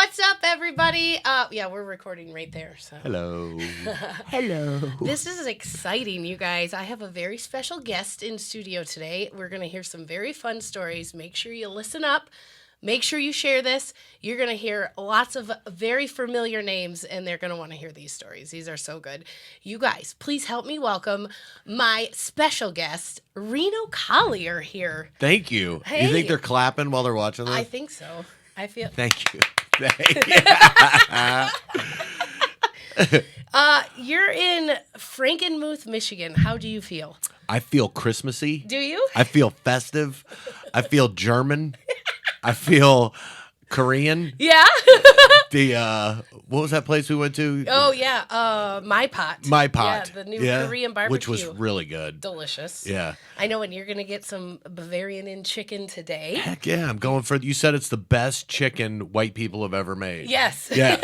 What's up, everybody? Yeah, we're recording right there. So Hello. Hello. this is exciting, you guys. I have a very special guest in studio today. We're going to hear some very fun stories. Make sure you listen up. Make sure you share this. You're going to hear lots of very familiar names, and they're going to want to hear these stories. These are so good. You guys, please help me welcome my special guest, Reno Collier, here. Thank you. Hey. You think they're clapping while they're watching this? I think so. I feel. Thank you. Thank you. You're in Frankenmuth, Michigan. How do you feel? I feel Christmassy. Do you? I feel festive. I feel German. I feel Korean. Yeah. What was that place we went to? Oh yeah, My Pot. My Pot. Yeah, the new Korean barbecue, which was really good. Delicious. Yeah. I know, and you're gonna get some Bavarian in chicken today. Heck yeah, I'm going for. You said it's the best chicken white people have ever made. Yes. Yeah.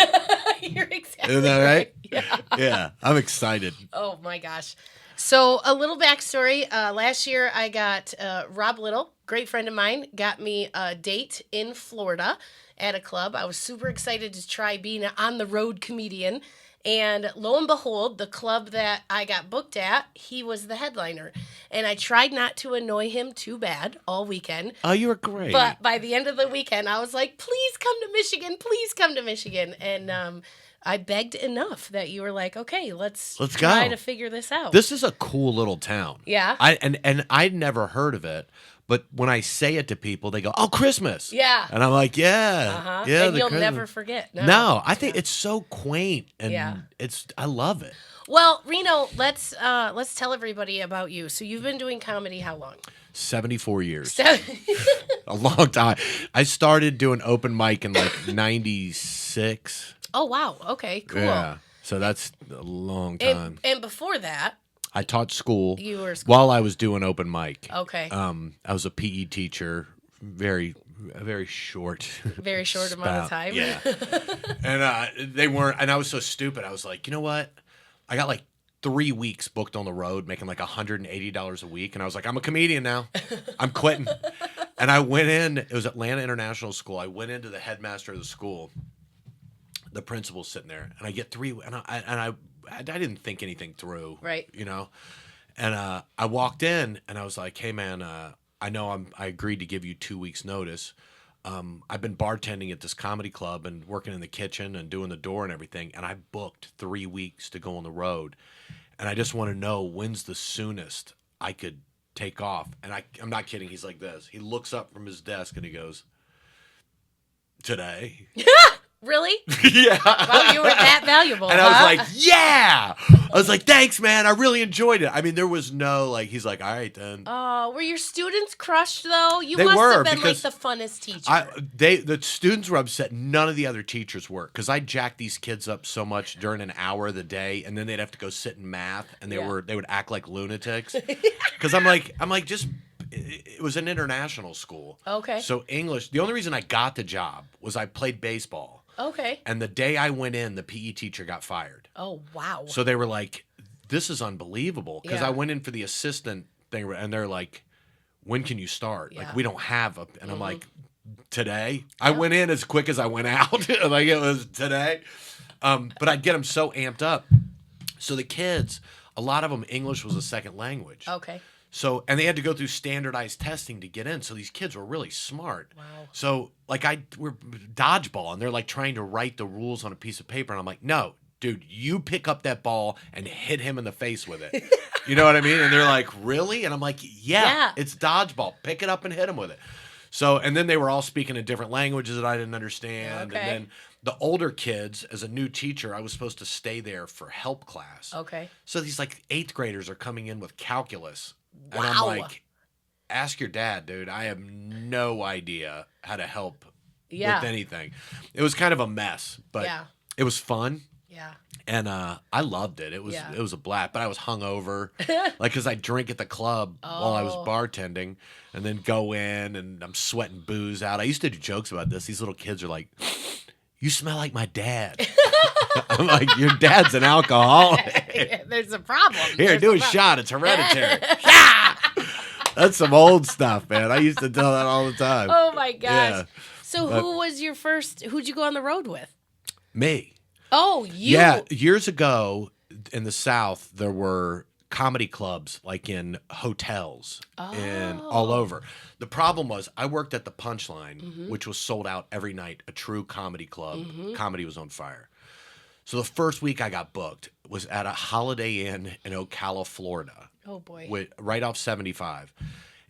You're exactly Isn't that right? Yeah. Yeah. I'm excited. Oh my gosh. So a little backstory. Last year I got Rob Little, great friend of mine, got me a date in Florida at a club. I was super excited to try being an on-the-road comedian. And lo and behold, the club that I got booked at, he was the headliner. And I tried not to annoy him too bad all weekend. Oh, you were great. But by the end of the weekend, I was like, please come to Michigan. Please come to Michigan. And I begged enough that you were like, okay, let's try go. to figure this out. This is a cool little town. Yeah. And I'd never heard of it, but when I say it to people, they go, "Oh, Christmas!" Yeah. And I'm like, "Yeah, yeah." And you'll Christmas. never forget. No, I think it's so quaint, and Yeah. I love it. Well, Reno, let's tell everybody about you. So you've been doing comedy how long? 74 years, a long time. I started doing open mic in like '96. Oh wow. Okay. Cool. Yeah, so that's a long time. And before that, I taught school. You were school. While I was doing open mic. Okay. I was a PE teacher, very short. Very short amount of time. Yeah. And they weren't, and I was so stupid. I was like, you know what? I got like 3 weeks booked on the road, making like $180 a week. And I was like, I'm a comedian now. I'm quitting. And I went in, it was Atlanta International School. I went into the headmaster of the school, the principal's sitting there, and I get 3, and I didn't think anything through. Right. You know? And I walked in and I was like, hey man, I know I agreed to give you 2 weeks notice. I've been bartending at this comedy club and working in the kitchen and doing the door and everything. And I booked 3 weeks to go on the road. And I just want to know when's the soonest I could take off. And I'm not kidding. He's like this. He looks up from his desk and he goes, today. Really? Yeah. Wow, you were that valuable. And I was like, yeah. I was like, thanks, man. I really enjoyed it. I mean, there was no, like, he's like, all right, then. Were your students crushed, though? You They must were, have been, like, because the funnest teacher. The students were upset. None of the other teachers were, because I jacked these kids up so much during an hour of the day, and then they'd have to go sit in math, and they would act like lunatics. Because I'm like, just, it was an international school. Okay. So English, the only reason I got the job was I played baseball. Okay. And the day I went in, the PE teacher got fired. Oh, wow. So they were like, this is unbelievable. Because Yeah. I went in for the assistant thing, and they're like, when can you start? Yeah. Like, we don't have a... And I'm like, today? I went in as quick as I went out. Like, it was today. But I'd get them so amped up. So the kids, a lot of them, English was a second language. Okay. So, and they had to go through standardized testing to get in. So these kids were really smart. Wow. So, like, we're dodgeball, and they're like trying to write the rules on a piece of paper. And I'm like, no, dude, you pick up that ball and hit him in the face with it. You know what I mean? And they're like, really? And I'm like, yeah, it's dodgeball. Pick it up and hit him with it. So, and then they were all speaking in different languages that I didn't understand. Okay. And then the older kids, as a new teacher, I was supposed to stay there for help class. Okay. So these like 8th graders are coming in with calculus. Wow. And I'm like, ask your dad, dude. I have no idea how to help with anything. It was kind of a mess, but it was fun. Yeah. And I loved it. It was a blast. But I was hungover, like, because I drink at the club while I was bartending, and then go in and I'm sweating booze out. I used to do jokes about this. These little kids are like, "You smell like my dad." I'm like, "Your dad's an alcoholic." Yeah, there's a problem. Here, do a shot. It's hereditary. Yeah! That's some old stuff, man. I used to tell that all the time. Oh my gosh. Yeah. So who was your first? Who'd you go on the road with? Me. Oh, you. Yeah, years ago in the South, there were comedy clubs like in hotels and all over. The problem was I worked at the Punchline, which was sold out every night, a true comedy club. Comedy was on fire. So the first week I got booked was at a Holiday Inn in Ocala, Florida. Oh boy. Right off 75.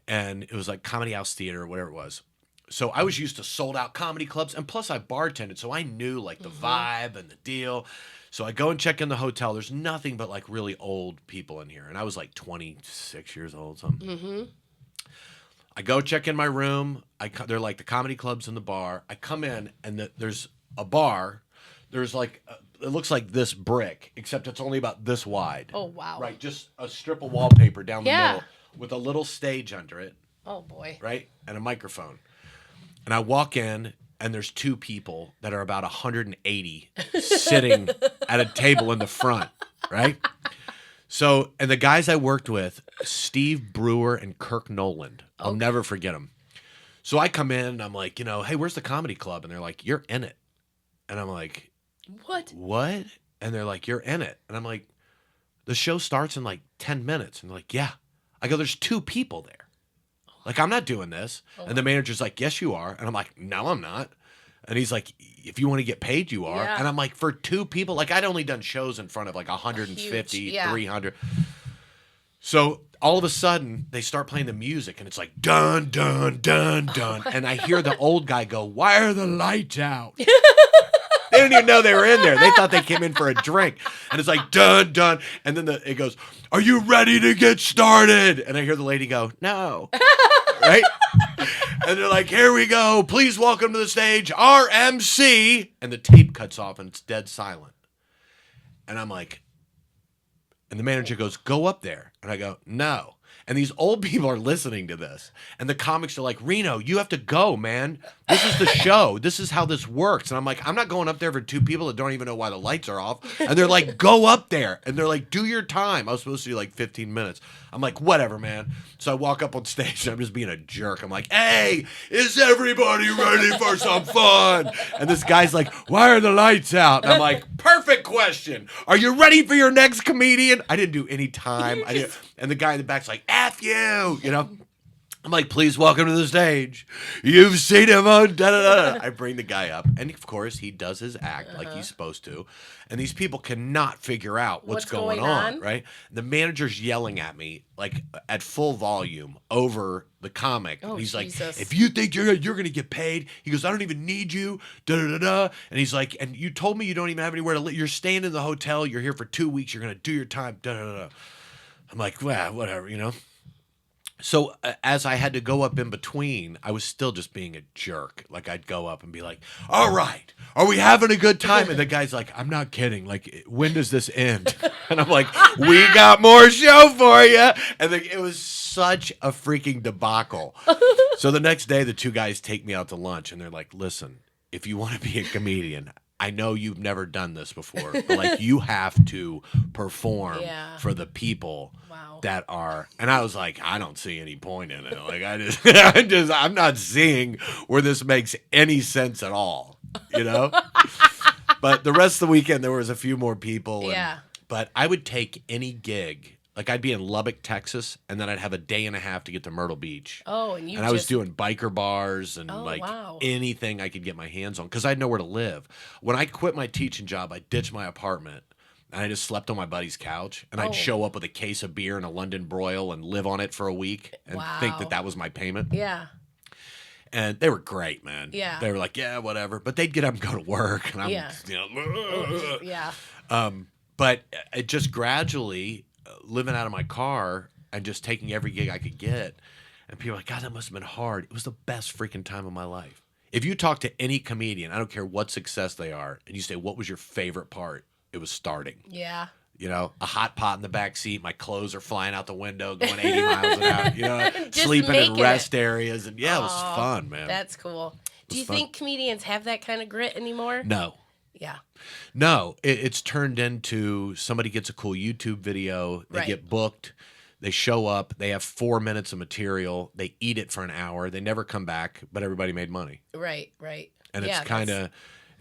And it was like Comedy House Theater or whatever it was. So I was used to sold out comedy clubs, and plus I bartended, so I knew like the vibe and the deal. So I go and check in the hotel. There's nothing but like really old people in here, and I was like 26 years old, something. I go check in my room. They're like the comedy clubs in the bar. I come in, and there's a bar. There's like it looks like this brick, except it's only about this wide. Oh wow. Right, just a strip of wallpaper down the middle with a little stage under it. Oh boy. Right, and a microphone. And I walk in, and there's two people that are about 180 sitting at a table in the front, right? So, and the guys I worked with, Steve Brewer and Kirk Noland, I'll never forget them. So I come in, and I'm like, hey, where's the comedy club? And they're like, you're in it. And I'm like, what? And they're like, you're in it. And I'm like, the show starts in like 10 minutes. And they're like, yeah. I go, there's two people there. Like, I'm not doing this. And the manager's like, yes, you are. And I'm like, no, I'm not. And he's like, if you want to get paid, you are. Yeah. And I'm like, for two people? Like, I'd only done shows in front of like 150, 300. So all of a sudden, they start playing the music, and it's like, dun, dun, dun, dun. And I hear the old guy go, why are the lights out? They didn't even know they were in there. They thought they came in for a drink. And it's like, dun, dun. And then it goes, are you ready to get started? And I hear the lady go, no. Right? And they're like, here we go. Please welcome to the stage, our MC. And the tape cuts off, and it's dead silent. And I'm like, and the manager goes, go up there. And I go, no. And these old people are listening to this. And the comics are like, Reno, you have to go, man. This is the show. This is how this works. And I'm like, I'm not going up there for two people that don't even know why the lights are off. And they're like, go up there. And they're like, do your time. I was supposed to do like 15 minutes. I'm like, whatever, man. So I walk up on stage, and I'm just being a jerk. I'm like, hey, is everybody ready for some fun? And this guy's like, why are the lights out? And I'm like, perfect question. Are you ready for your next comedian? I didn't do any time. And the guy in the back's like, F you, I'm like, please welcome to the stage. You've seen him on da-da-da. I bring the guy up, and of course, he does his act like he's supposed to. And these people cannot figure out what's going on, right? The manager's yelling at me, like, at full volume over the comic. Oh, he's Jesus. like, if you think you're going to get paid, he goes, I don't even need you, da-da-da-da. And he's like, and you told me you don't even have anywhere to live. You're staying in the hotel. You're here for 2 weeks. You're going to do your time, da-da-da-da. I'm like, well, whatever, So as I had to go up in between, I was still just being a jerk. Like, I'd go up and be like, all right, are we having a good time? And the guy's like, I'm not kidding. Like, when does this end? And I'm like, we got more show for you. And it was such a freaking debacle. So the next day, the two guys take me out to lunch, and they're like, listen, if you want to be a comedian, I know you've never done this before, but like, you have to perform for the people that are. And I was like, I don't see any point in it. Like, I'm not seeing where this makes any sense at all, But the rest of the weekend, there was a few more people. But I would take any gig. Like, I'd be in Lubbock, Texas, and then I'd have a day and a half to get to Myrtle Beach. Oh, and I was doing biker bars and wow. anything I could get my hands on, because I had nowhere to live. When I quit my teaching job, I ditched my apartment, and I just slept on my buddy's couch. And I'd show up with a case of beer and a London broil and live on it for a week and think that was my payment. Yeah. And they were great, man. Yeah. They were like, yeah, whatever. But they'd get up and go to work, and I'm, yeah. But it just gradually, living out of my car and just taking every gig I could get, and people are like, God, that must have been hard. It was the best freaking time of my life. If you talk to any comedian, I don't care what success they are, and you say, what was your favorite part? It was starting. Yeah. A hot pot in the back seat, my clothes are flying out the window, going 80 miles an hour, sleeping in rest areas. And it was fun, man. That's cool. Do you think comedians have that kind of grit anymore? No. Yeah. No, it's turned into somebody gets a cool YouTube video, they get booked, They show up. They have 4 minutes of material. They eat it for an hour. They never come back, but everybody made money. Right, right. And Yeah, it's kind of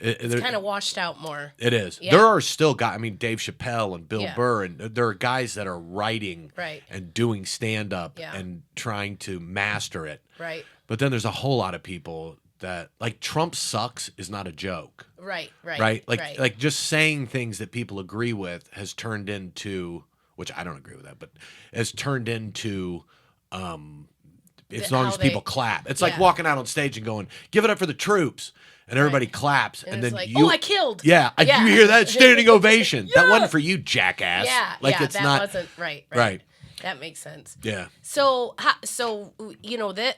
it's kind of washed out more. it is. Yeah. There are still guys. I mean, Dave Chappelle and Bill Yeah. Burr, and there are guys that are writing Right. and doing stand up Yeah. and trying to master it. Right, But then there's a whole lot of people that like Trump sucks is not a joke. right, right. Right? right. Like just saying things that people agree with has turned into, which I don't agree with that, but has turned into as long how as people they- clap. It's like yeah. walking out on stage and going, "Give it up for the troops." And everybody Right. claps, And and it's then like, you, oh, I killed. yeah, Yeah. you hear that standing ovation? That Yeah. wasn't for you, jackass. Yeah, like yeah, it's that not wasn't right. right. That makes sense. Yeah, So,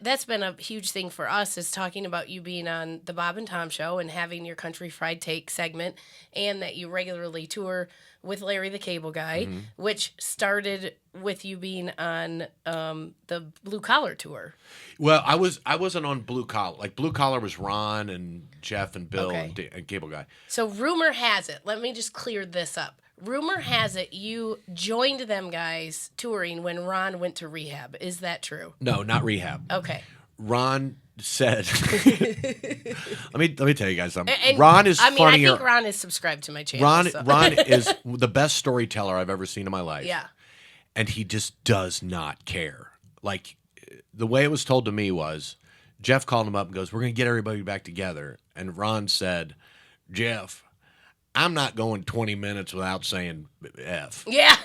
that's been a huge thing for us is talking about you being on the Bob and Tom show and having your Country Fried Take segment, and that you regularly tour with Larry the Cable Guy, Mm-hmm. which started with you being on the Blue Collar tour. well, I wasn't on Blue Collar. Like Blue Collar was Ron and Jeff and Bill Okay. and Cable Guy. So, rumor has it, let me just clear this up. Rumor has it you joined them guys touring when Ron went to rehab. Is that true? No, not rehab. Okay. Ron said, let me tell you guys something. And, Ron is I mean, funnier. I think Ron is subscribed to my channel. Ron so. Ron is the best storyteller I've ever seen in my life. Yeah. And he just does not care. Like the way it was told to me was Jeff called him up and goes, "We're going to get everybody back together." And Ron said, "Jeff, I'm not going 20 minutes without saying F." Yeah.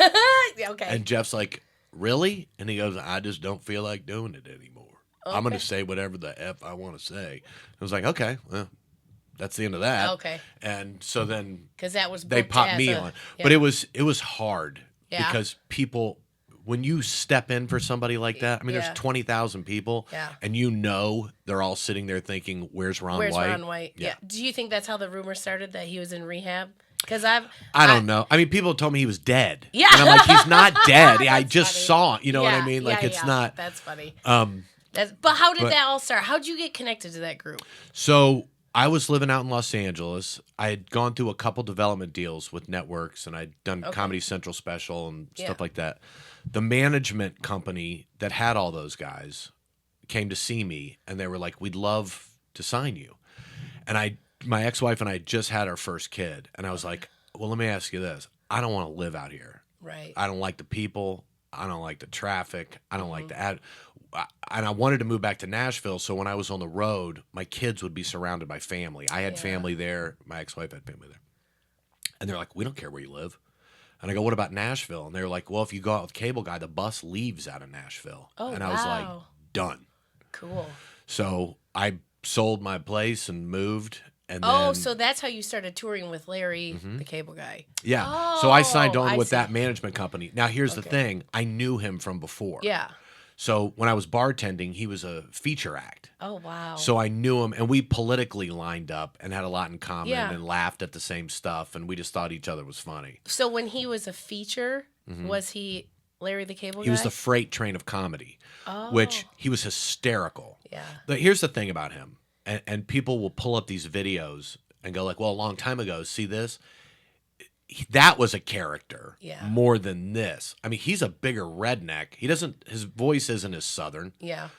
Okay. And Jeff's like, "Really?" And he goes, "I just don't feel like doing it anymore. I'm going to Okay. say whatever the F I want to say." I was like, "Okay, well, that's the end of that." Okay. And so then Because that was they booked popped as me a- on. yeah. But it was hard Yeah. because people, when you step in for somebody like that, I mean, Yeah. there's 20,000 people, Yeah. and they're all sitting there thinking, "Where's Ron Where's White?" Ron White? Yeah. Yeah. Do you think that's how the rumor started that he was in rehab? Because I don't know. I mean, people told me he was dead. Yeah. And I'm like, he's not dead. I That's just funny. saw it. You know what I Yeah, mean? Like, yeah, it's yeah. not. That's funny. But how did but- that all start? How'd you get connected to that group? So I was living out in Los Angeles. I had gone through a couple development deals with networks, and I'd done Okay. Comedy Central special and Yeah. stuff like that. The management company that had all those guys came to see me, and they were like, "We'd love to sign you." And my ex-wife and I had just had our first kid, and I was like, "Well, let me ask you this. I don't want to live out here. Right. I don't like the people. I don't like the traffic. I don't Mm-hmm. like the ad." And I wanted to move back to Nashville, so when I was on the road, my kids would be surrounded by family. I had Yeah. family there. My ex-wife had family there. And they're like, "We don't care where you live." And I go, "What about Nashville?" And they're like, "Well, if you go out with Cable Guy, the bus leaves out of Nashville." Oh, and I was like, wow. "Done." Cool. So I sold my place and moved. And Oh, then, so that's how you started touring with Larry, the Cable Guy. yeah. So I signed Oh, on I with see. that management company. Now, here's the Okay. thing. I knew him from before. Yeah. So when I was bartending, he was a feature act. Oh, wow. So I knew him, and we politically lined up and had a lot in common Yeah. and laughed at the same stuff, and we just thought each other was funny. So when he was a feature, was he Larry the Cable Guy? He was the freight train of comedy, Oh. which he was hysterical. Yeah. But here's the thing about him, and people will pull up these videos and go like, "Well, a long time ago, see this? That was a character Yeah. more than this." I mean, he's a bigger redneck. His voice isn't as southern, Yeah.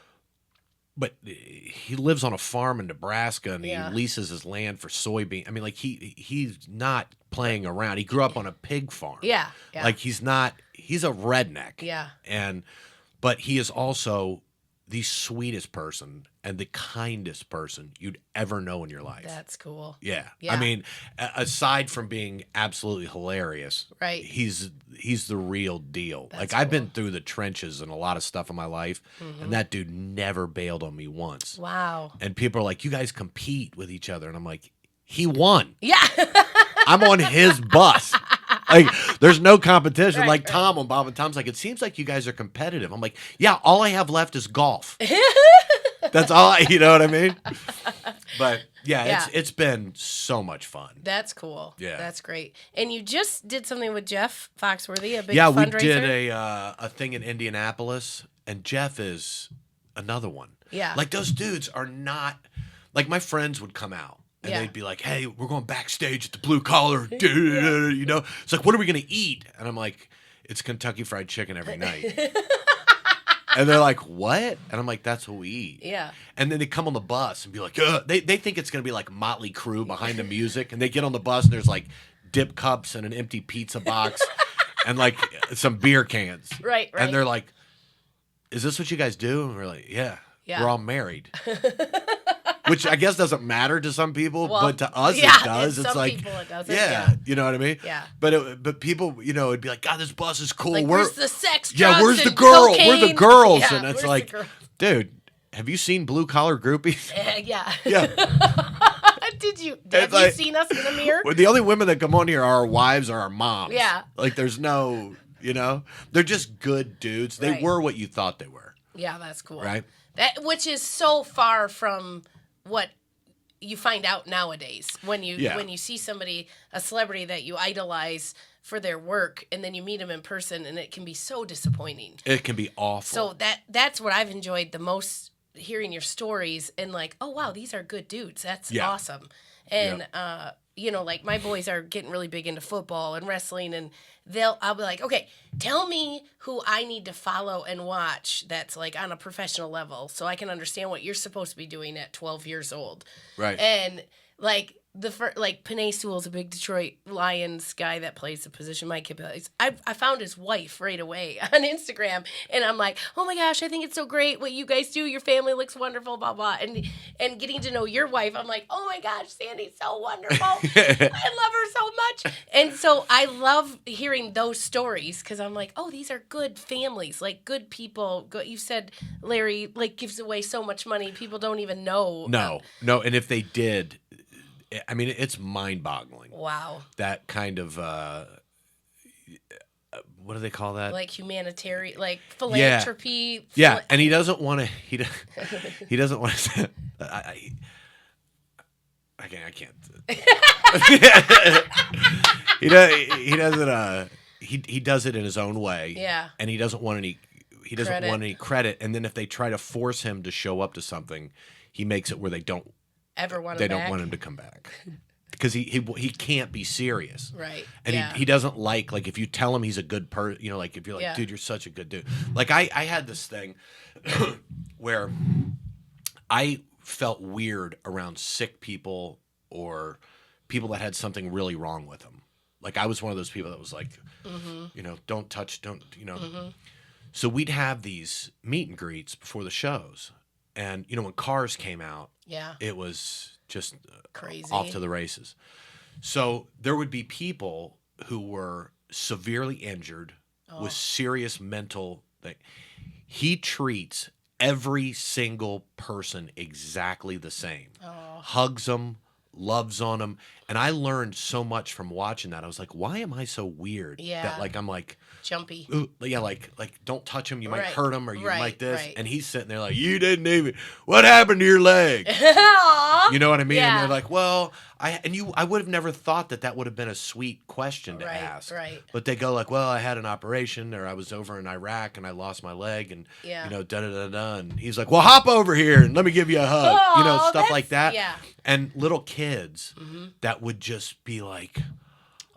but he lives on a farm in Nebraska and Yeah. he leases his land for soybean. I mean, like he's not playing around. He grew up on a pig farm. Yeah. Yeah. Like he's a redneck. Yeah. But he is also the sweetest person and the kindest person you'd ever know in your life. That's cool. Yeah. Yeah. I mean, aside from being absolutely hilarious, Right. He's the real deal. That's Like I've been cool. through the trenches in a lot of stuff in my life, and that dude never bailed on me once. Wow. And people are like, "You guys compete with each other," and I'm like, "He won. Yeah. I'm on his bus." Like, there's no competition. Right, like right. Tom on Bob and Tom's like, "It seems like you guys are competitive." I'm like, "Yeah, all I have left is golf." That's all you know what I mean? But yeah, Yeah. it's been so much fun. That's cool. Yeah. That's great. And you just did something with Jeff Foxworthy, a big Yeah, we fundraiser. did a thing in Indianapolis, and Jeff is another one. Yeah. Like those dudes are not like my friends would come out and Yeah. they'd be like, "Hey, we're going backstage at the Blue Collar," you know. It's like, "What are we gonna eat?" And I'm like, it's Kentucky Fried Chicken every night. And they're like, what? And I'm like, that's what we eat. Yeah. And then they come on the bus and be like, ugh. They think it's going to be like Motley Crue behind the music. And they get on the bus and there's like dip cups and an empty pizza box and like some beer cans. Right. And they're like, is this what you guys do? And we're like, yeah. We're all married. Which I guess doesn't matter to some people, but to us it does. It's some like, people it doesn't. Yeah, you know what I mean? Yeah. But people, it'd be like, God, this bus is cool. Like, where's the sex, drugs, yeah, where's the and girl? cocaine? Where the girls? Yeah, and it's like, have you seen Blue Collar Groupies? Yeah. Yeah. Have you seen us in the mirror? Well, the only women that come on here are our wives or our moms. Yeah. Like, there's no, they're just good dudes. They were what you thought they were. Yeah, that's cool. Right? Which is so far from what you find out nowadays when you see somebody, a celebrity that you idolize for their work, and then you meet them in person, and it can be so disappointing. It can be awful. So that's what I've enjoyed the most, hearing your stories and like, oh wow, these are good dudes. That's awesome. And like my boys are getting really big into football and wrestling, and I'll be like, okay, tell me who I need to follow and watch that's like on a professional level, so I can understand what you're supposed to be doing at 12 years old. Right. And like Panay Sewell's a big Detroit Lions guy that plays the position my kid plays. I found his wife right away on Instagram, and I'm like, oh my gosh, I think it's so great what you guys do. Your family looks wonderful, blah blah. And getting to know your wife, I'm like, oh my gosh, Sandy's so wonderful. I love her so much. And so I love hearing those stories, because I'm like, oh, these are good families, like good people. You said Larry like gives away so much money, people don't even know. No, and if they did, I mean, it's mind-boggling. Wow. That kind of, what do they call that? Like humanitarian, like philanthropy. Yeah, and he doesn't want to. He doesn't want to. I can't. He doesn't. He does it in his own way. Yeah. And he doesn't want any. He doesn't want any credit. And then if they try to force him to show up to something, he makes it where they don't. Ever want him They back? don't want him to come back. Because he can't be serious. Right. And he doesn't like if you tell him he's a good person, like if you're like, dude, you're such a good dude. Like I had this thing where I felt weird around sick people or people that had something really wrong with them. Like I was one of those people that was like, don't touch, So we'd have these meet and greets before the shows. And, when Cars came out, it was just crazy, off to the races. So there would be people who were severely injured with serious mental thing. He treats every single person exactly the same. Hugs them, loves on them. And I learned so much from watching that. I was like, why am I so weird? Yeah. That I'm like jumpy. Ooh, yeah, like don't touch him. You might hurt him, or you might this. Right. And he's sitting there like, you didn't even. What happened to your leg? You know what I mean? Yeah. And they're like, well, I would have never thought that would have been a sweet question to ask. Right. But they go like, well, I had an operation, or I was over in Iraq and I lost my leg, and da da da da. And he's like, well, hop over here and let me give you a hug. Stuff like that. Yeah. And little kids that would just be like,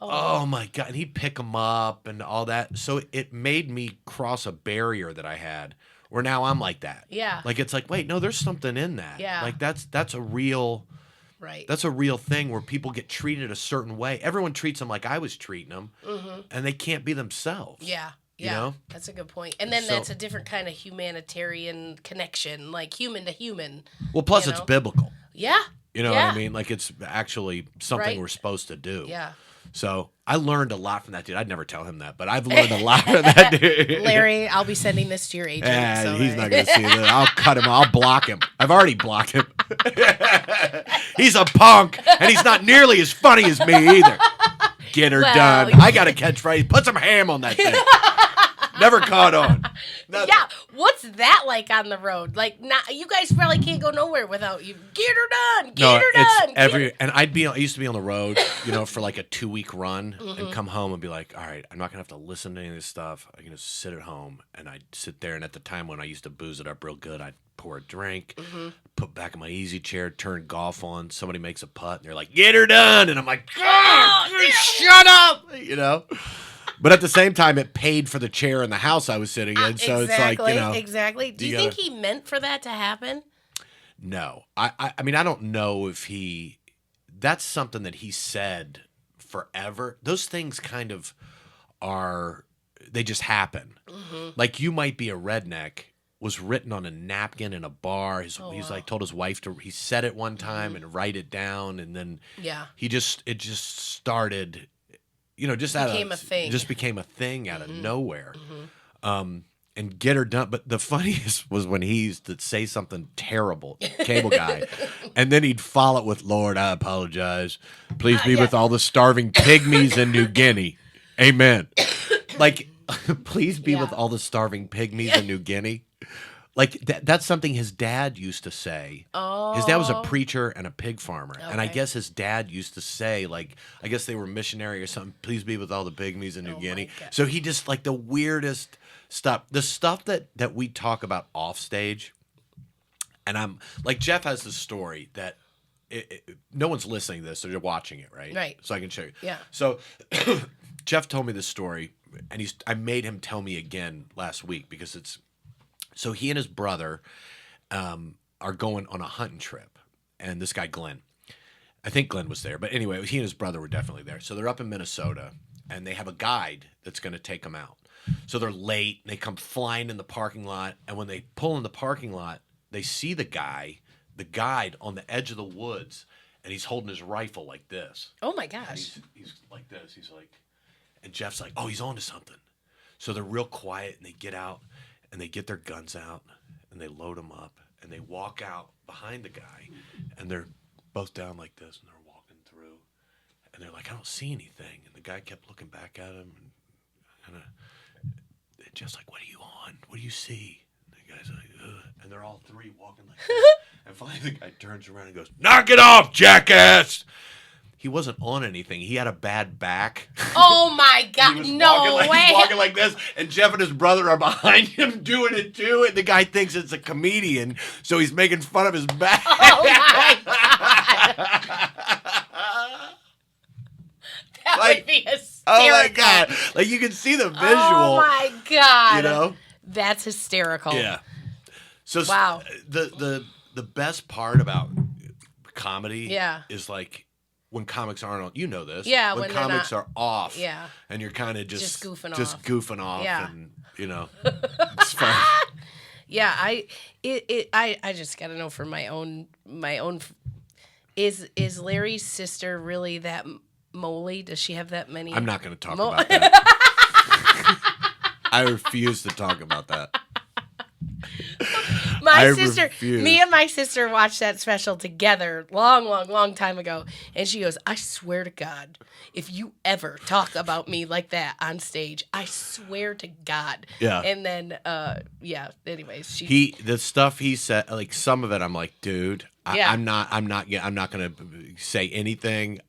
oh my God. And he'd pick them up and all that. So it made me cross a barrier that I had where now I'm like that. Yeah. Like, it's like, wait, no, there's something in that. Yeah. Like that's a real, that's a real thing where people get treated a certain way. Everyone treats them like I was treating them, and they can't be themselves. Yeah. Yeah, you know? That's a good point. And then that's a different kind of humanitarian connection, like human to human. Well, plus it's biblical. Yeah. You know what I mean? Like, it's actually something we're supposed to do. Yeah. So I learned a lot from that dude. I'd never tell him that, but I've learned a lot from that dude. Larry, I'll be sending this to your agent. Yeah, he's not going to see that. I'll cut him. I'll block him. I've already blocked him. He's a punk, and he's not nearly as funny as me either. Get her done. I got a catchphrase. Put some ham on that thing. Never caught on. Nothing. Yeah, what's that like on the road? Like, you guys probably can't go nowhere without you. Get her done. Get her done. And I used to be on the road, for like a 2-week run, and come home and be like, all right, I'm not gonna have to listen to any of this stuff. I can just sit at home, and I'd sit there. And at the time when I used to booze it up real good, I'd pour a drink, put back in my easy chair, turn golf on. Somebody makes a putt, and they're like, "Get her done," and I'm like, "God, shut up," But at the same time, it paid for the chair in the house I was sitting in. So it's like, Exactly. Do you think he meant for that to happen? No. I mean, I don't know if that's something that he said forever. Those things kind of they just happen. Mm-hmm. Like you might be a redneck was written on a napkin in a bar. He's like told his wife he said it one time and write it down. And then it just started, just became a thing. Just became a thing out of nowhere. And get her done. But the funniest was when he used to say something terrible, cable guy, and then he'd follow it with, Lord, I apologize. Please be with all the starving pygmies in New Guinea. Amen. Like, please be with all the starving pygmies in New Guinea. Like, that's something his dad used to say. Oh. His dad was a preacher and a pig farmer. Okay. And I guess his dad used to say, like, I guess they were missionary or something, please be with all the pygmies in New Guinea. So he just, like, the weirdest stuff. The stuff that we talk about off stage, and I'm, like, Jeff has this story that no one's listening to this, so they're watching it, right? Right. So I can show you. Yeah. So Jeff told me this story, and I made him tell me again last week because so he and his brother are going on a hunting trip, and this guy Glenn, I think Glenn was there, but anyway, he and his brother were definitely there. So they're up in Minnesota, and they have a guide that's going to take them out. So they're late, and they come flying in the parking lot, and when they pull in the parking lot, they see the guide on the edge of the woods, and he's holding his rifle like this. Oh my gosh! He's like this. He's like, and Jeff's like, oh, he's on to something. So they're real quiet, and they get out. And they get their guns out, and they load them up, and they walk out behind the guy, and they're both down like this, and they're walking through, and they're like, I don't see anything. And the guy kept looking back at him, and just like, what are you on? What do you see? And the guy's like, ugh. And they're all three walking like this. And finally the guy turns around and goes, knock it off, jackass! He wasn't on anything. He had a bad back. Oh my God! No way! He's walking like this, and Jeff and his brother are behind him doing it too. And the guy thinks it's a comedian, so he's making fun of his back. Oh my God! That would be hysterical. Oh my God! Like you can see the visual. Oh my God! That's hysterical. Yeah. So wow. The best part about comedy, is like. When comics aren't on, this. Yeah, when comics are off. Yeah. And you're kind of just goofing off. Yeah. And it's fun. Yeah, I just gotta know for my own. Is Larry's sister really that moly? Does she have that many? I'm not going to talk about that. I refuse to talk about that. Me and my sister watched that special together long time ago, and she goes, I swear to God, if you ever talk about me like that on stage, I swear to God. Yeah. And then, anyways, the stuff he said, like some of it, I'm like, dude, I'm not going to say anything.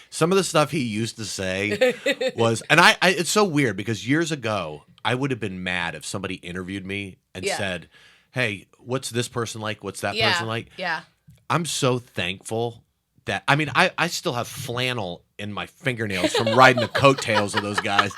Some of the stuff he used to say was, and it's so weird because years ago, I would have been mad if somebody interviewed me and said, hey, what's this person like? What's that person like? Yeah. I'm so thankful that, I still have flannel in my fingernails from riding the coattails of those guys.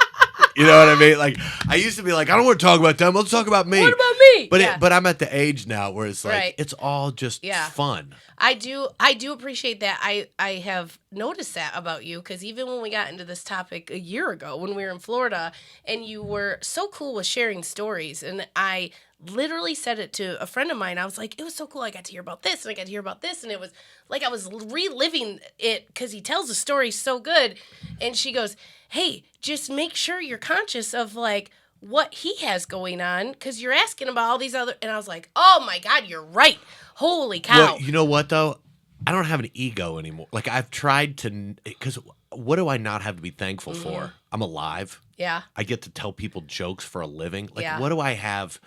You know what I mean? Like, I used to be like, I don't want to talk about them. Let's talk about me. What about me? But I'm at the age now where it's like, it's all just fun. I do appreciate that. I have noticed that about you because even when we got into this topic a year ago when we were in Florida and you were so cool with sharing stories, and I literally said it to a friend of mine. I was like, it was so cool. I got to hear about this and I got to hear about this. And it was like I was reliving it because he tells the story so good. And she goes, hey, just make sure you're conscious of like what he has going on because you're asking about all these other. And I was like, oh my God, you're right. Holy cow. Well, you know what though? I don't have an ego anymore. Like I've tried to, because what do I not have to be thankful for? I'm alive. Yeah. I get to tell people jokes for a living. Like what do I have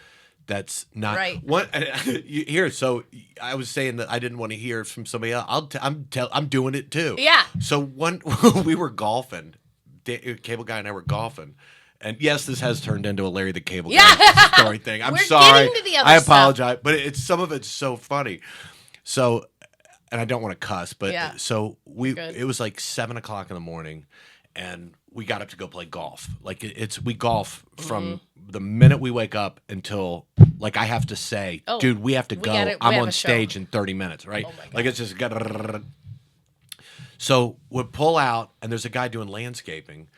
that's not right? What here? So I was saying that I didn't want to hear from somebody else. I'm doing it too. Yeah. So one we were golfing, Cable Guy and I were golfing, and yes, this has turned into a Larry the Cable Guy story thing. I'm sorry. Getting to the other I apologize, stuff. but some of it's so funny. So, and I don't want to cuss, but so it was like 7:00 in the morning. and we got up to go play golf. Like we golf from the minute we wake up until like I have to say, Oh, dude, we have to go. we I'm have on a show. stage in 30 minutes, right? Oh my God. Like it's just so we pull out, and there's a guy doing landscaping,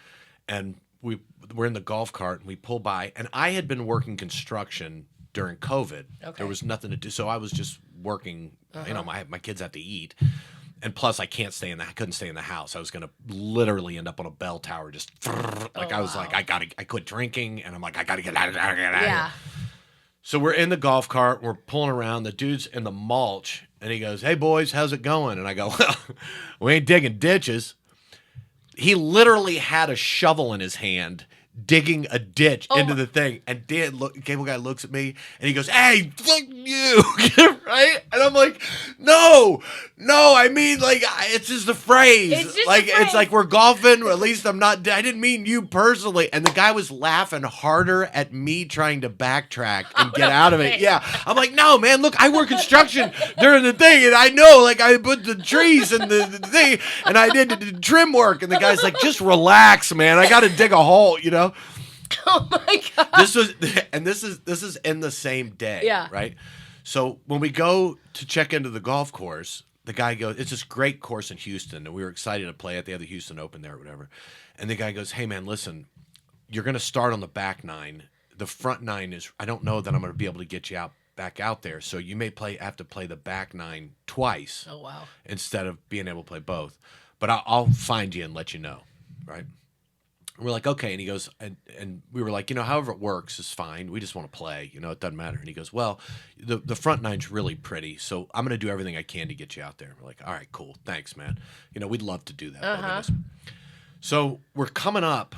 and we're in the golf cart, and we pull by, and I had been working construction during COVID. Okay. There was nothing to do, so I was just working. You know, my kids have to eat, and plus I couldn't stay in the house. I was gonna literally end up on a bell tower, just like I was wow. like I quit drinking, and I'm like I gotta get out of there. Yeah. So we're in the golf cart, we're pulling around. The dude's in the mulch, and he goes, "Hey boys, how's it going?" And I go, "Well, we ain't digging ditches." He literally had a shovel in his hand, digging a ditch into the thing. And cable guy looks at me, and he goes, "Hey, fuck you," right? And I'm like, "No, I mean, like, it's just a phrase. It's just like, a phrase. it's like we're golfing. Or at least I'm not. I didn't mean you personally." And the guy was laughing harder at me trying to backtrack and get out of it. Yeah, I'm like, "No, man, look, I work construction during the thing, and I know, like, I put the trees and the thing, and I did the trim work." And the guy's like, "Just relax, man. I got to dig a hole, you know." Oh my God. This is in the same day. Yeah. Right. So when we go to check into the golf course, the guy goes, "It's this great course in Houston, and we were excited to play it. They have the Houston Open there or whatever." And the guy goes, "Hey man, listen, you're going to start on the back nine. The front nine is, I don't know that I'm going to be able to get you back out there. So you may have to play the back nine twice. Oh wow. Instead of being able to play both. But I'll find you and let you know." Right. We're like, "Okay." And he goes, and we were like, however it works is fine. We just want to play, it doesn't matter. And he goes, "Well, the front nine's really pretty, so I'm going to do everything I can to get you out there." We're like, "All right, cool. Thanks, man. We'd love to do that." So we're coming up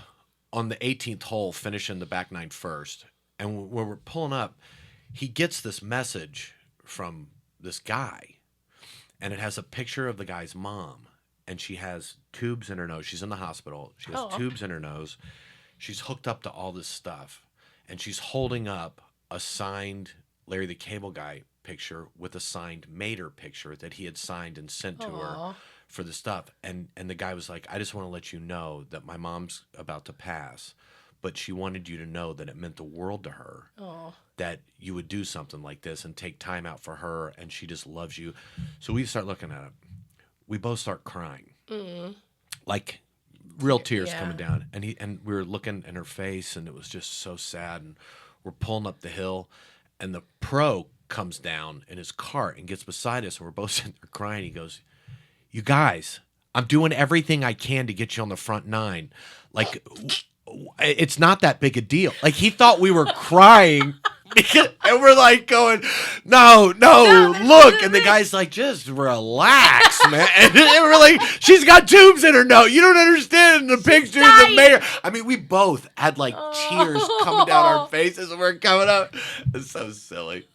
on the 18th hole, finishing the back nine first. And when we're pulling up, he gets this message from this guy, and it has a picture of the guy's mom. And she has tubes in her nose. She's in the hospital. She has tubes in her nose. She's hooked up to all this stuff. And she's holding up a signed Larry the Cable Guy picture with a signed Mater picture that he had signed and sent to her for the stuff. And the guy was like, "I just want to let you know that my mom's about to pass, but she wanted you to know that it meant the world to her, that you would do something like this and take time out for her, and she just loves you." So we start looking at it. We both start crying, like real tears coming down. And we were looking in her face, and it was just so sad. And we're pulling up the hill, and the pro comes down in his cart and gets beside us, and we're both sitting there crying. He goes, "You guys, I'm doing everything I can to get you on the front nine. Like, it's not that big a deal." Like, he thought we were crying. And we're like going, no, look. And the guy's like, "Just relax, man." And we're like, "She's got tubes in her nose. You don't understand the picture of the mayor." I mean, we both had like tears coming down our faces and we're coming up. It's so silly.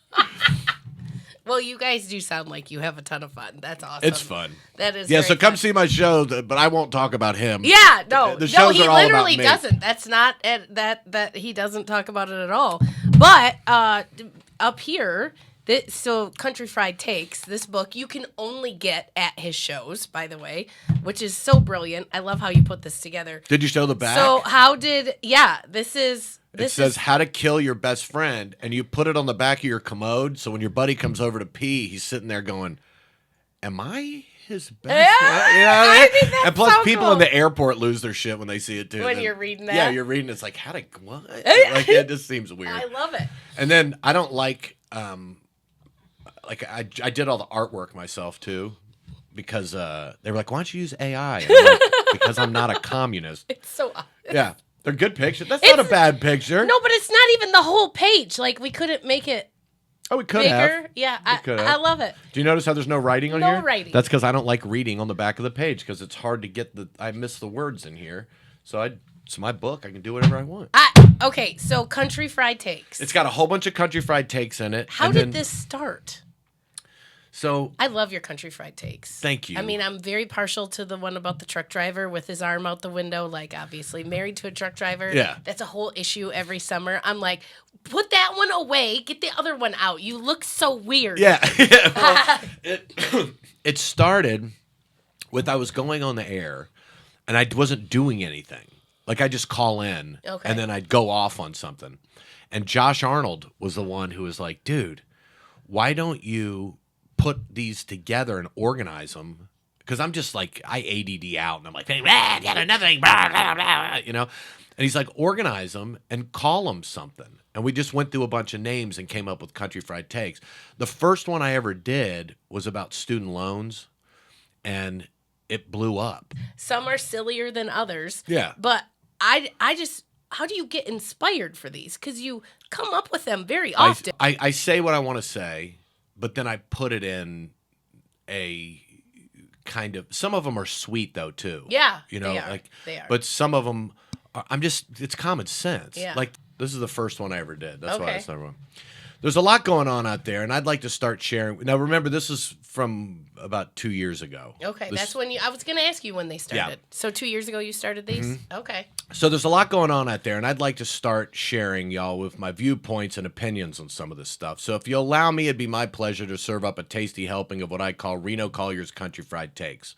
Well, you guys do sound like you have a ton of fun. That's awesome. It's fun. That is. Yeah, very so come fun. see my show, but I won't talk about him. Yeah, no, The shows he are all about literally me. doesn't. That's not that he doesn't talk about it at all. But up here, so Country Fried Takes, this book you can only get at his shows, by the way, which is so brilliant. I love how you put this together. Did you show the back? So this is. It says "How to Kill Your Best Friend," and you put it on the back of your commode, so when your buddy comes over to pee, he's sitting there going, "Am I his best friend?" You know what I mean? think that's And plus, so people cool. in the airport lose their shit when they see it, too. When you're reading that? Yeah, you're reading it's like, how to, what? Like, it just seems weird. I love it. And then I don't like I did all the artwork myself, too, because they were like, "Why don't you use AI?" And I'm like, because I'm not a communist. It's so. Yeah. They're good pictures. That's not a bad picture. No, but it's not even the whole page. Like, we couldn't make it Oh, we could bigger. have. Yeah, could I have. love it. Do you notice how there's no writing on No here? writing. That's because I don't like reading on the back of the page because it's hard to get I miss the words in here. So it's my book. I can do whatever I want. Okay, so Country Fried Takes. It's got a whole bunch of country fried takes in it. How did this start? So I love your Country Fried Takes. Thank you. I mean, I'm very partial to the one about the truck driver with his arm out the window, like obviously married to a truck driver. Yeah. That's a whole issue every summer. I'm like, put that one away. Get the other one out. You look so weird. Yeah. Well, it started with I was going on the air, and I wasn't doing anything. Like I just call in, Okay. and then I'd go off on something. And Josh Arnold was the one who was like, "Dude, why don't you put these together and organize them?" Because I'm just like I ADD out, and I'm like, "Got another thing," blah, blah, blah, you know. And he's like, "Organize them and call them something." And we just went through a bunch of names and came up with Country Fried Takes. The first one I ever did was about student loans, and it blew up. Some are sillier than others. Yeah. But I just, how do you get inspired for these? Because you come up with them very often. I say what I want to say, but then I put it in a kind of. Some of them are sweet though too. Yeah, you know, they are. like They are. But some of them, I'm just. It's common sense. Yeah. Like this is the first one I ever did. That's why Okay. it's number one. There's a lot going on out there, and I'd like to start sharing. Now, remember, this is from about 2 years ago. Okay, This- that's when I was going to ask you when they started. So 2 years ago you started these? Mm-hmm. Okay. So there's a lot going on out there, and I'd like to start sharing y'all with my viewpoints and opinions on some of this stuff. So if you allow me, it'd be my pleasure to serve up a tasty helping of what I call Reno Collier's Country Fried Takes.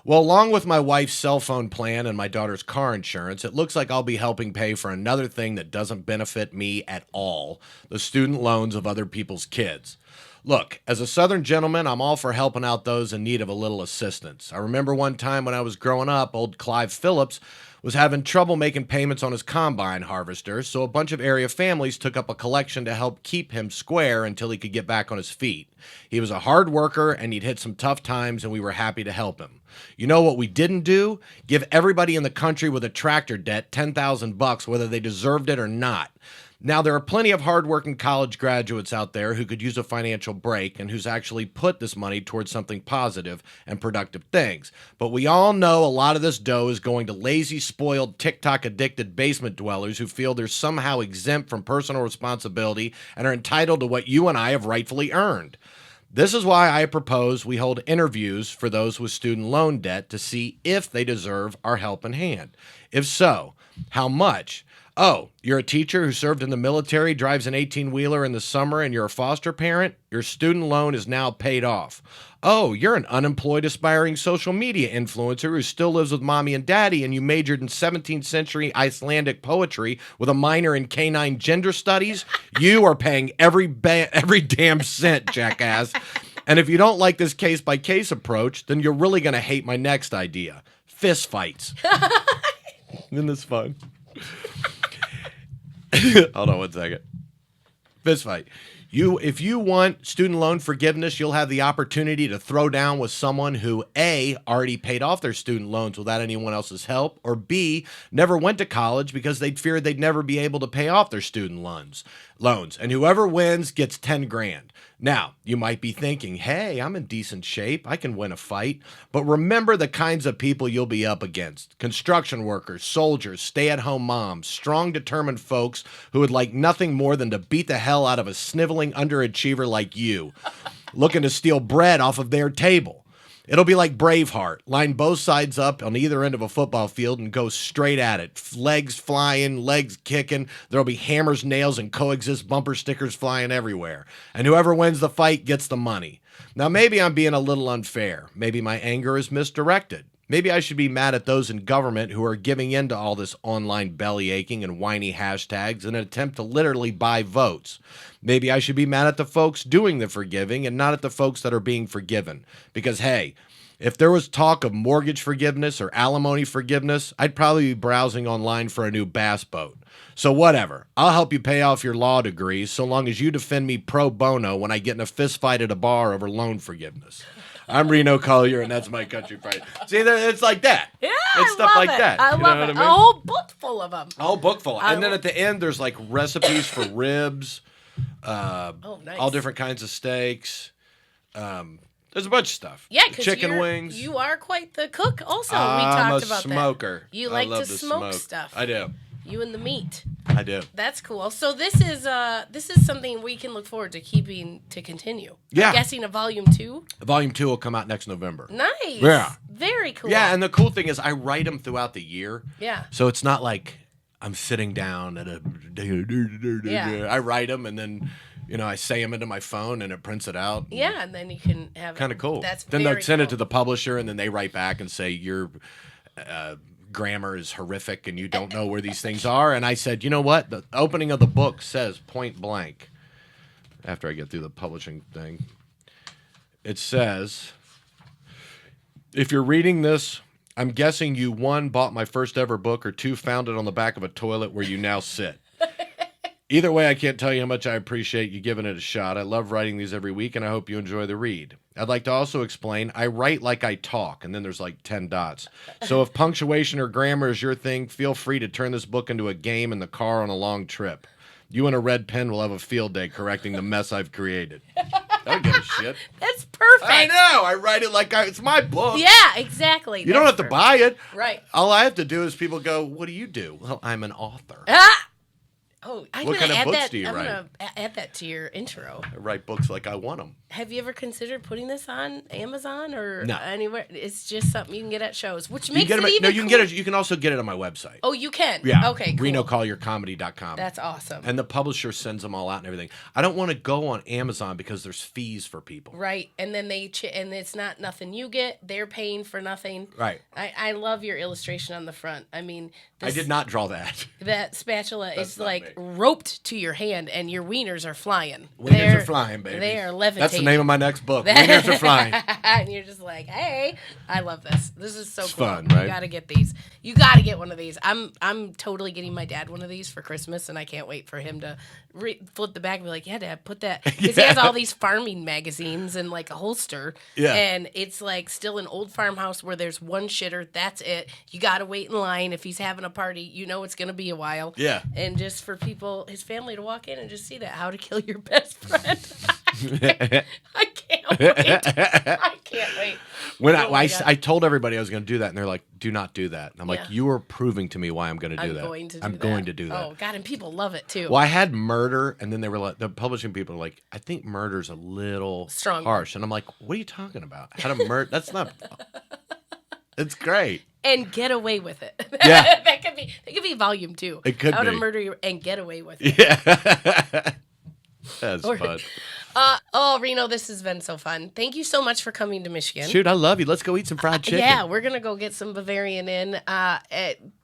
Well, along with my wife's cell phone plan and my daughter's car insurance, it looks like I'll be helping pay for another thing that doesn't benefit me at all, the student loans of other people's kids. Look, as a Southern gentleman, I'm all for helping out those in need of a little assistance. I remember one time when I was growing up, old Clive Phillips was having trouble making payments on his combine harvester, so a bunch of area families took up a collection to help keep him square until he could get back on his feet. He was a hard worker, and he'd hit some tough times, and we were happy to help him. You know what we didn't do? Give everybody in the country with a tractor debt $10,000, whether they deserved it or not. Now, there are plenty of hardworking college graduates out there who could use a financial break and who's actually put this money towards something positive and productive things. But we all know a lot of this dough is going to lazy, spoiled, TikTok-addicted basement dwellers who feel they're somehow exempt from personal responsibility and are entitled to what you and I have rightfully earned. This is why I propose we hold interviews for those with student loan debt to see if they deserve our helping hand. If so, how much? Oh, you're a teacher who served in the military, drives an 18-wheeler in the summer, and you're a foster parent? Your student loan is now paid off. Oh, you're an unemployed aspiring social media influencer who still lives with mommy and daddy, and you majored in 17th century Icelandic poetry with a minor in canine gender studies? You are paying every damn cent, jackass. And if you don't like this case-by-case approach, then you're really going to hate my next idea. Fist fights. Isn't this fun? Hold on one second. Fist fight. If you want student loan forgiveness, you'll have the opportunity to throw down with someone who A, already paid off their student loans without anyone else's help, or B, never went to college because they feared they'd never be able to pay off their student loans. And whoever wins gets 10 grand. Now, you might be thinking, hey, I'm in decent shape. I can win a fight. But remember the kinds of people you'll be up against. Construction workers, soldiers, stay-at-home moms, strong, determined folks who would like nothing more than to beat the hell out of a sniveling underachiever like you, looking to steal bread off of their table. It'll be like Braveheart. Line both sides up on either end of a football field and go straight at it. Legs flying, legs kicking. There'll be hammers, nails, and coexist bumper stickers flying everywhere. And whoever wins the fight gets the money. Now, maybe I'm being a little unfair. Maybe my anger is misdirected. Maybe I should be mad at those in government who are giving in to all this online belly aching and whiny hashtags in an attempt to literally buy votes. Maybe I should be mad at the folks doing the forgiving and not at the folks that are being forgiven. Because, hey, if there was talk of mortgage forgiveness or alimony forgiveness, I'd probably be browsing online for a new bass boat. So whatever, I'll help you pay off your law degrees so long as you defend me pro bono when I get in a fist fight at a bar over loan forgiveness. I'm Reno Collier, and that's my country fright. See, it's like that. Yeah, it's stuff like that. I You love know it. what I mean? A whole book full of them. A whole book full. And then at the end, there's like recipes for ribs, Nice. all different kinds of steaks. There's a bunch of stuff. Yeah, because chicken wings. You are quite the cook. Also, we I'm talked a about smoker. that. You I like love to to smoke stuff. I do. You and the meat. I do. That's cool. So this is something we can look forward to keeping to continue. Yeah. I'm guessing a volume 2. Volume 2 will come out next November. Nice. Yeah. Very cool. Yeah, and the cool thing is I write them throughout the year. Yeah. So it's not like I'm sitting down at a. Yeah. I write them and then, I say them into my phone and it prints it out. Yeah, and then you can have Kind of cool. That's then very they'll send it cool. to the publisher and then they write back and say you're grammar is horrific and you don't know where these things are. And I said, you know what? The opening of the book says point blank. After I get through the publishing thing, it says, if you're reading this, I'm guessing you, 1, bought my first ever book, or 2, found it on the back of a toilet where you now sit. Either way, I can't tell you how much I appreciate you giving it a shot. I love writing these every week, and I hope you enjoy the read. I'd like to also explain, I write like I talk, and then there's like 10 dots. So if punctuation or grammar is your thing, feel free to turn this book into a game in the car on a long trip. You and a red pen will have a field day correcting the mess I've created. I don't give a shit. That's perfect. I know. I write it like it's my book. Yeah, exactly. You don't have to buy it. Right. All I have to do is people go, what do you do? Well, I'm an author. Oh, I'm What gonna kind of add books that. do you I'm write? gonna add that to your intro. I write books like I want them. Have you ever considered putting this on Amazon or No. anywhere? It's just something you can get at shows, which You makes can it get even no, you can cooler. get it. You can also get it on my website. Oh, you can. Yeah. Okay. Cool. RenoCollierComedy.com. That's awesome. And the publisher sends them all out and everything. I don't want to go on Amazon because there's fees for people. Right, and then and it's not nothing you get. They're paying for nothing. Right. I love your illustration on the front. I mean, I did not draw that. That spatula That's is not like me. roped to your hand, and your wieners are flying. Wieners are flying, baby. They are levitating. That's the name of my next book. Wieners are flying. And you're just like, hey, I love this. This is so It's cool. fun, right? You gotta get these. You gotta get one of these. I'm totally getting my dad one of these for Christmas, and I can't wait for him to flip the back and be like, yeah, Dad, put that. Because he has all these farming magazines and like a holster. Yeah. And it's like still an old farmhouse where there's one shitter. That's it. You gotta wait in line. If he's having a party, you know it's gonna be a while. Yeah. And just for people, his family to walk in and just see that, how to kill your best friend. I can't wait. I can't wait. When Oh my God. I told everybody I was going to do that, and they're like, "Do not do that." And I'm Yeah. like, "You are proving to me why I'm going to do that. I'm going to do that." Oh God, and people love it too. Well, I had murder, and then they were like, the publishing people were like, "I think murder's a little Strong. harsh," and I'm like, "What are you talking about? How to murder? That's not. It's great." And get away with it. Yeah. that could be volume 2. It could How be. to murder you and get away with it. Yeah. That's fun. Reno, this has been so fun. Thank you so much for coming to Michigan. Shoot, I love you. Let's go eat some fried chicken. Yeah, we're gonna go get some Bavarian in.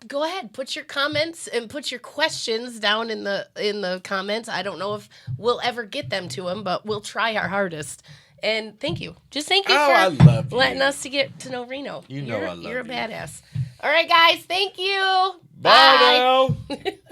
Go ahead, put your comments and put your questions down in the comments. I don't know if we'll ever get them to them, but we'll try our hardest. And thank you. Just thank you I for love you. letting us to get to know Reno. You know I love You're a you. badass. All right, guys. Thank you. Bye now.